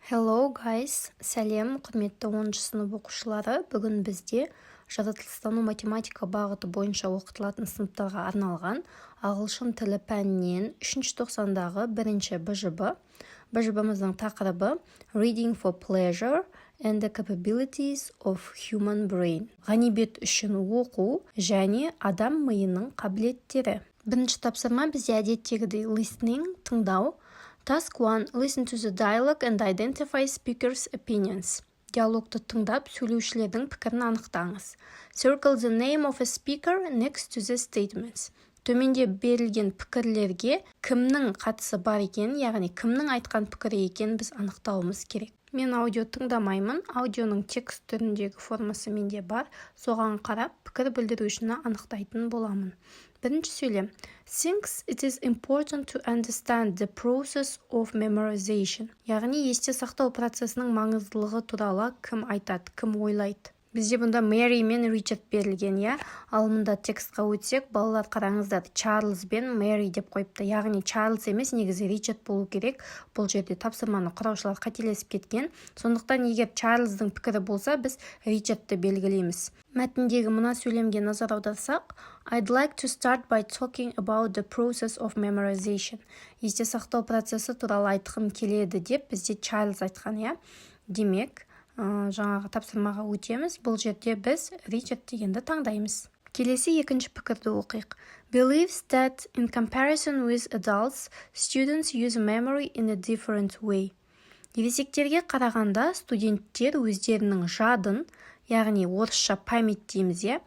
Hello guys, сәлем құрметті 10 сынып оқушылары. Бүгін бізде жаратылыстану математика бағыты бойынша оқытылатын сыныптарға арналған ағылшын тілі пәнінен 3-ші тоқсандағы бірінші БЖБ. БЖБ-міздің тақырыбы Reading for Pleasure and the Capabilities of Human Brain. Ғанибет үшін оқу және адам миының қабілеттері. Бірінші тапсырма бізде әдеттегідей listening, тыңдау. Task 1. Listen to the dialogue and identify speakers' opinions. Диалогты тыңдап, сөйлеушілердің пікірін анықтаңыз. Circle the name of a speaker next to the statements. Төменде берілген пікірлерге кімнің қатысы бар екен, яғни кімнің айтқан пікірі екен біз анықтауымыз керек. Мен аудио тыңдамаймын, аудионың текст түріндегі формасы менде бар, соған қарап пікір білдірушіні анықтайтын боламын. Бірінші сөйлем. Thinks it is important to understand the process of memorization. Яғни есте сақтау процесінің маңыздылығы туралы кім айтады, кім ойлайды. Бізде бұнда Мэри мен Ричард берілген, ал мұнда текстқа өтсек, балалар қараңыздар, Чарльз бен Мэри деп қойыпты. Яғни Чарльз емес, негізі Ричард болу керек. Бұл жерде тапсырманы құраушылар қателесіп кеткен. Сондықтан егер Чарльздың пікірі болса, біз Ричардты белгілейміз. Мәтіндегі мына сөйлемге назар аударсақ, I'd like to start by talking about the process of memorization. Есте сақтау процесі туралы айтқым келеді деп бізде Чарльз айтқан, Демек, жаңағы тапсырмаға өтеміз. Бұл жерде біз Ричард дегенді таңдаймыз. Келесі екінші пікірді оқиық. Believes that in comparison with adults, students use memory in a different way. Ересектерге қарағанда студенттер өздерінің жадын, яғни орысша память дейміз,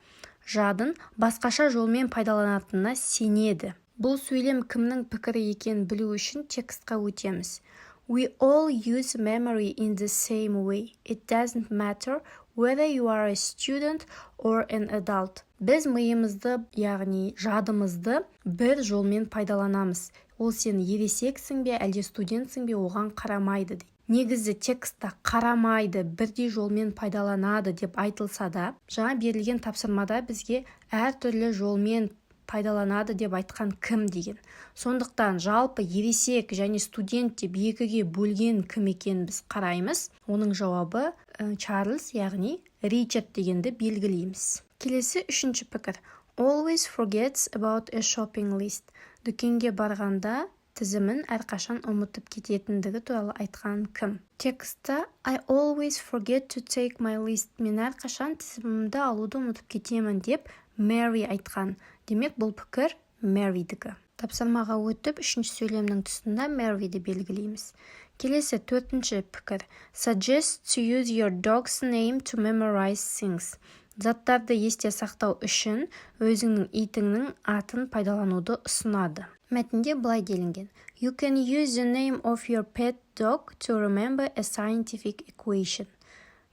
жадын басқаша жолмен пайдаланатынына сенеді. Бұл сөйлем кімнің пікірі екенін білу үшін текстқа өтеміз. We all use memory in the same way. It doesn't matter whether you are a student or an adult. Біз миымызды, яғни жадымызды бір жолмен пайдаланамыз. Ол сен ересексің бе, әлде студентсің бе, оған қарамайды дейді. Негізі текстта қарамайды, бірдей жолмен пайдаланады деп айтылса да, жаңа берілген тапсырмада бізге әртүрлі жолмен пайдаланады деп айтқан кім деген. Сондықтан жалпы ересек және студент деп екіге бөлген кім екенін біз қараймыз. Оның жауабы Чарльз, яғни Ричард дегенді белгілейміз. Келесі үшінші пікір. Always forgets about a shopping list. Дүкенге барғанда тізімін әрқашан ұмытып кететіндігі туралы айтқан кім? Текстта I always forget to take my list. Мен әрқашан тізімімді алуды ұмытып кетемін деп Мэри айтқан. Демек, бұл пікір Мэридікі. Тапсырмаға өтіп, үшінші сөйлемнің тұсында Мэриді белгілейміз. Келесі төртінші пікір. Suggest to use your dog's name to memorize things. Заттарды есте сақтау үшін өзіңнің итіңнің атын пайдалануды ұсынады. Мәтінде былай делінген. You can use the name of your pet dog to remember a scientific equation.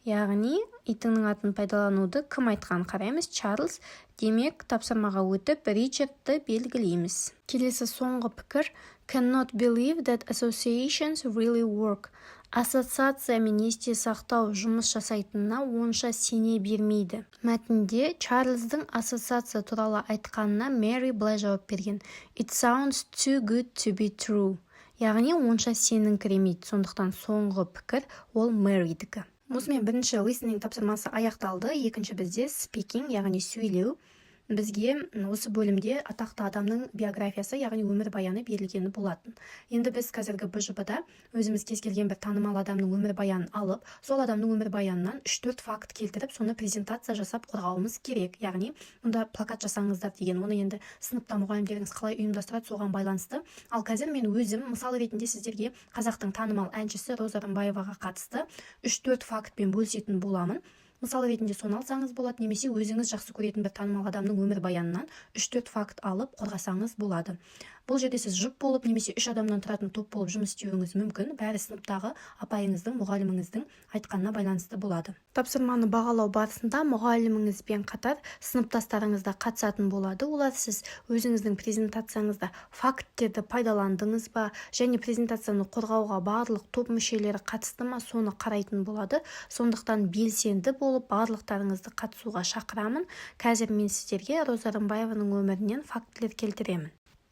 Яғни, итіңнің атын пайдалануды кім айтқан қараймыз? Чарльз. Демек, тапсырмаға өтіп, Ричардты белгілейміз. Келесі соңғы пікір. Cannot believe that associations really work. Ассоциация мен есте сақтау жұмыс жасайтынына онша сене бермейді. Мәтінде Чарльздың ассоциация туралы айтқанына Мэри былай жауап берген. It sounds too good to be true. Яғни, онша сеніңкіремейді. Сондықтан соңғы пікір ол Мэридікі. Осымен бірінші listening тапсырмасы аяқталды. Екінші бізде speaking, яғни сөйлеу. Бізге осы бөлімде атақты адамның биографиясы, яғни өмір баяны берілгені болатын. Енді біз қазіргі БЖБ-да өзіміз кез келген бір танымал адамның өмір баянын алып, сол адамның өмір баянынан 3-4 факт келтіріп, соны презентация жасап қорғауымыз керек. Яғни, мұнда плакат жасаңыздар деген, оны енді сыныпта мұғалімдеріңіз қалай ұйымдастырады, соған байланысты. Ал қазір мен өзім мысал ретінде сіздерге қазақтың танымал әншісі Роза Рымбаеваға қатысты 3-4 фактпен бөлісетін боламын. Мысал ретінде соны алсаңыз болады, немесе өзіңіз жақсы көретін бір танымал адамның өмір баянынан 3-4 факт алып қорғасаңыз болады. Бұл жерде сіз жұп болып, немесе 3 адамнан тұратын топ болып жұмыс істеуіңіз мүмкін. Бәрі сыныптағы апайыңыздың, мұғаліміңіздің айтқанына байланысты болады. Тапсырманы бағалау барысында мұғаліміңізбен қатар сыныптастарыңыз да қатысатын болады. Олар сіз өзіңіздің презентацияңызда факттерді пайдаландыңыз ба, және презентацияны қорғауға барлық топ мүшелері қатысты ма, соны қарайтын болады. Сондықтан белсенді болып, барлықтарыңызды қатысуға шақырамын. Қазір мен сіздерге Роза Рымбаеваның өмірінен фактілер келтіремін.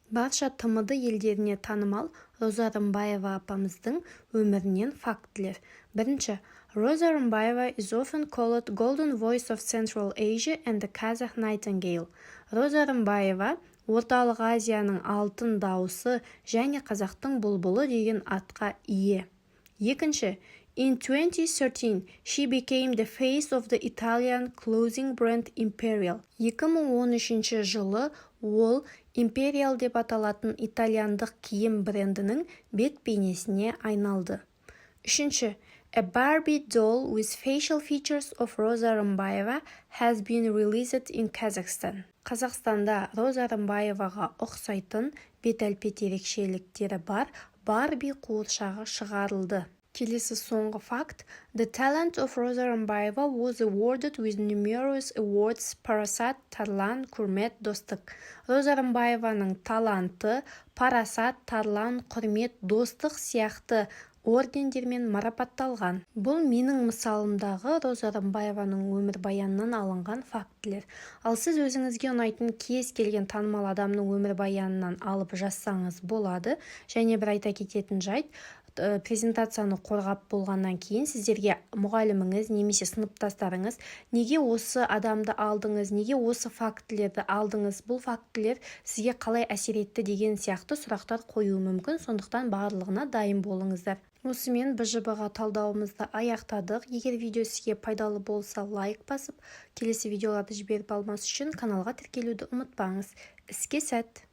Барша тмд елдеріне танымал Роза Рымбаева апамыздың өмірінен фактілер. Бірінші, Роза Рымбаева is often called Golden Voice of Central Asia and the Kazakh Nightingale. Роза Рымбаева Орталық Азияның алтын дауысы және қазақтың бұлбұлы деген атқа ие. Екінші, in 2013, she became the face of the Italian clothing brand Imperial. 2013 жылы ол Imperial деп аталатын итальяндық киім брендінің бет бейнесіне айналды. Үшінші, a Barbie doll with facial features of Роза Рымбаева has been released in Kazakhstan. Қазақстанда Роза Рымбаеваға ұқсайтын бет-әлпет ерекшеліктері бар Барби қуыршағы шығарылды. Келесі соңғы факт. The talent of Роза Рымбаева was awarded with numerous awards Парасат, Тарлан, Құрмет, Достық. Роза Рымбаеваның таланты Парасат, Тарлан, Құрмет, Достық сияқты ордендермен марапатталған. Бұл менің мысалымдағы Роза Рымбаеваның өмірбаянынан алынған фактілер. Ал сіз өзіңізге ұнайтын кез келген танымал адамның өмірбаянынан алып жазсаңыз болады. Және бір айта кететін жайт, презентацияны қорғап болғаннан кейін сіздерге мұғаліміңіз немесе сыныптастарыңыз неге осы адамды алдыңыз, неге осы фактілерді алдыңыз, бұл фактілер сізге қалай әсер етті деген сияқты сұрақтар қоюы мүмкін, сондықтан барлығына дайын болыңыздар. Осымен БЖБ-ға талдауымызды аяқтадық. Егер видео сізге пайдалы болса, лайк басып, келесі видеоларды жіберіп алмас үшін каналға тіркелуді ұмытпаңыз. Іске сәт!